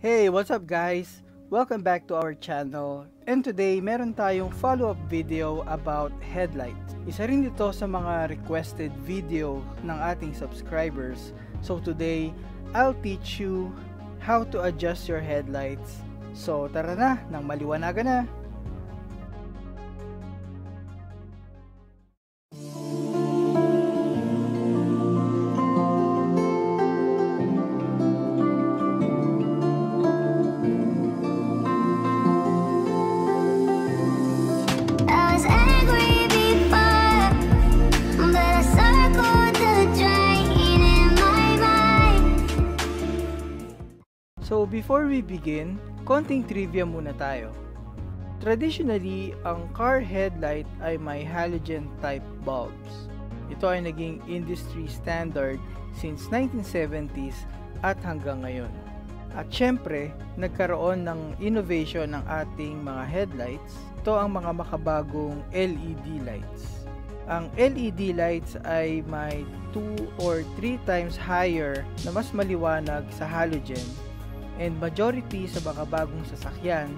Hey, what's up guys? Welcome back to our channel. And today, meron tayong follow-up video about headlights. Isa rin ito sa mga requested video ng ating subscribers. So today, I'll teach you how to adjust your headlights. So tara na, nang maliwanagan na. So before we begin, konting trivia muna tayo. Traditionally, ang car headlight ay may halogen type bulbs. Ito ay naging industry standard since 1970s at hanggang ngayon. At syempre, nagkaroon ng innovation ng ating mga headlights. Ito ang mga makabagong LED lights. Ang LED lights ay may 2 or 3 times higher na mas maliwanag sa halogen. And majority sa mga bagong sasakyan,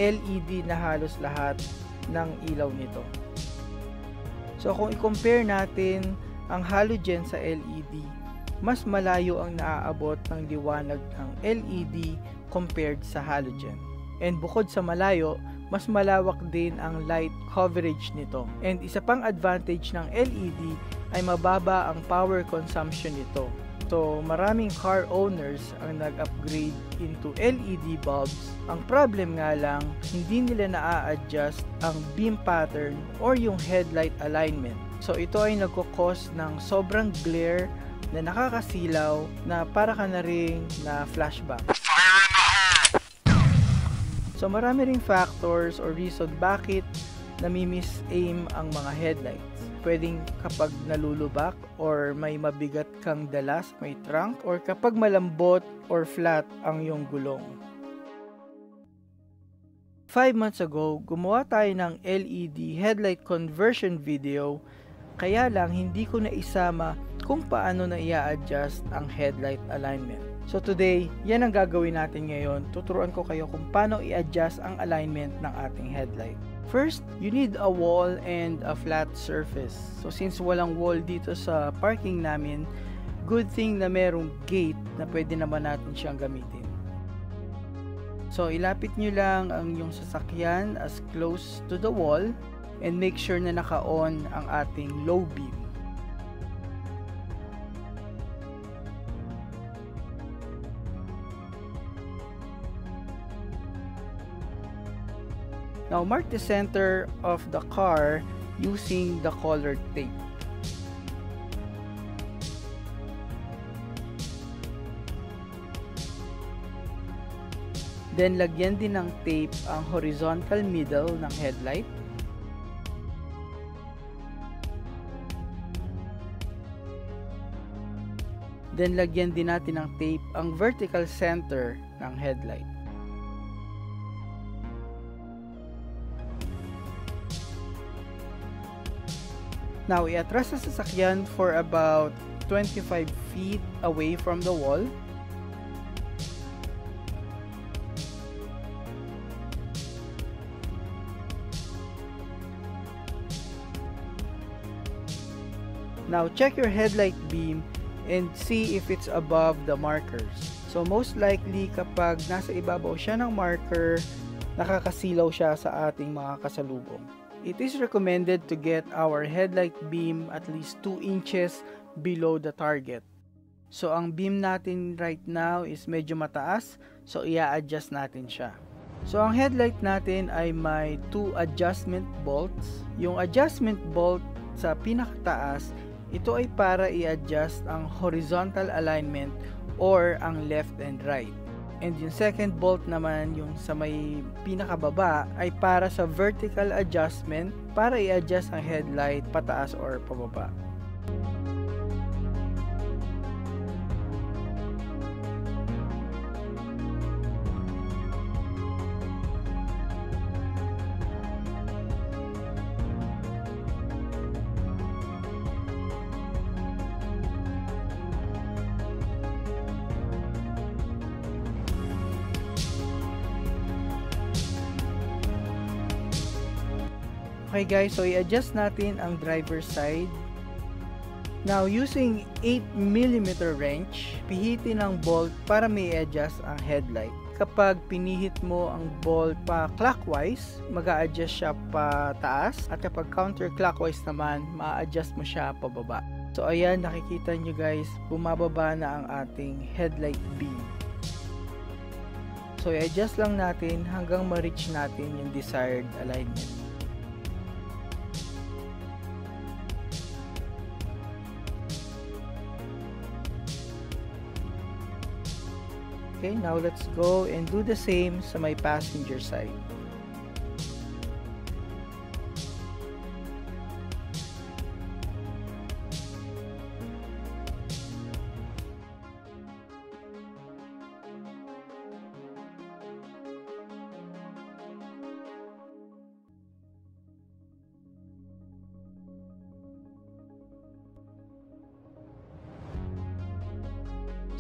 LED na halos lahat ng ilaw nito. So kung i-compare natin ang halogen sa LED, mas malayo ang naaabot ng liwanag ng LED compared sa halogen. And bukod sa malayo, mas malawak din ang light coverage nito. And isa pang advantage ng LED ay mababa ang power consumption nito. So, maraming car owners ang nag-upgrade into LED bulbs. Ang problem nga lang, hindi nila na-adjust ang beam pattern or yung headlight alignment. So, ito ay nagkukos ng sobrang glare na nakakasilaw na para ka na rin na flashback. So, marami ring factors or reason bakit nami-miss-aim ang mga headlights. Pwedeng kapag nalulubak or may mabigat kang dalas, may trunk, or kapag malambot or flat ang iyong gulong. 5 months ago, gumawa tayo ng LED headlight conversion video, kaya lang hindi ko na isama kung paano na i-adjust ang headlight alignment. So today, yan ang gagawin natin ngayon. Tuturuan ko kayo kung paano i-adjust ang alignment ng ating headlight. First, you need a wall and a flat surface. So since walang wall dito sa parking namin, good thing na merong gate na pwede naman natin siyang gamitin. So ilapit nyo lang ang yung sasakyan as close to the wall and make sure na naka-on ang ating low beam. Now, mark the center of the car using the colored tape. Then, lagyan din ng tape ang horizontal middle ng headlight. Then, lagyan din natin ng tape ang vertical center ng headlight. Now, i-atras sa sasakyan for about 25 feet away from the wall. Now, check your headlight beam and see if it's above the markers. So, most likely kapag nasa ibabaw siya ng marker, nakakasilaw siya sa ating mga kasalubong. It is recommended to get our headlight beam at least 2 inches below the target. So, ang beam natin right now is medyo mataas, so i-adjust natin siya. So, ang headlight natin ay may 2 adjustment bolts. Yung adjustment bolt sa pinakataas, ito ay para i-adjust ang horizontal alignment or ang left and right. And yung second bolt naman, yung sa may pinakababa, ay para sa vertical adjustment para i-adjust ang headlight pataas or pababa. Okay guys, so i-adjust natin ang driver side. Now, using 8mm wrench, pihitin ang bolt para may adjust ang headlight. Kapag pinihit mo ang bolt pa clockwise, mag-a-adjust siya pa taas. At kapag counterclockwise naman, ma-adjust mo siya pa baba. So ayan, nakikita nyo guys, bumababa na ang ating headlight beam. So i-adjust lang natin hanggang ma-reach natin yung desired alignment. Okay, now let's go and do the same sa my passenger side.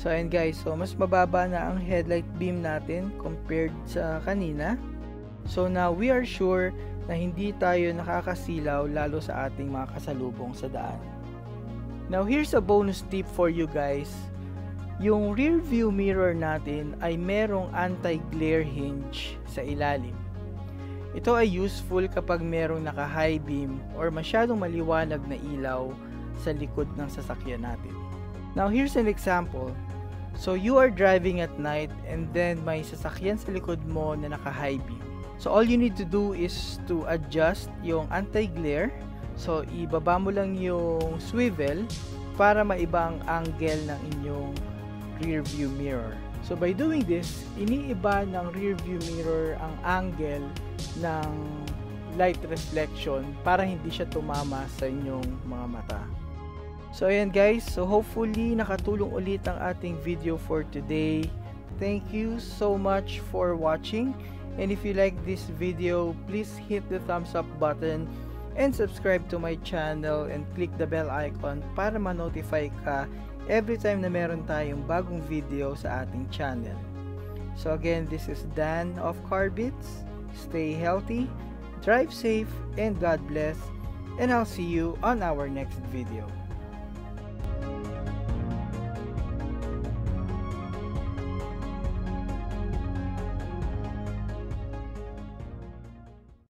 So ayan guys, so mas mababa na ang headlight beam natin compared sa kanina. So now we are sure na hindi tayo nakakasilaw lalo sa ating mga kasalubong sa daan. Now here's a bonus tip for you guys. Yung rear view mirror natin ay merong anti-glare hinge sa ilalim. Ito ay useful kapag merong naka-high beam or masyadong maliwanag na ilaw sa likod ng sasakyan natin. Now here's an example. So you are driving at night and then may sasakyan sa likod mo na naka-high beam. So all you need to do is to adjust yung anti-glare. So ibaba mo lang yung swivel para maiba ang angle ng inyong rear view mirror. So by doing this, iniiba ng rear view mirror ang angle ng light reflection para hindi siya tumama sa inyong mga mata. So ayan guys, so hopefully nakatulong ulit ang ating video for today. Thank you so much for watching, and if you like this video, please hit the thumbs up button and subscribe to my channel and click the bell icon para ma-notify ka every time na meron tayong bagong video sa ating channel. So again, this is Dan of Carbits. Stay healthy, drive safe, and God bless, and I'll see you on our next video.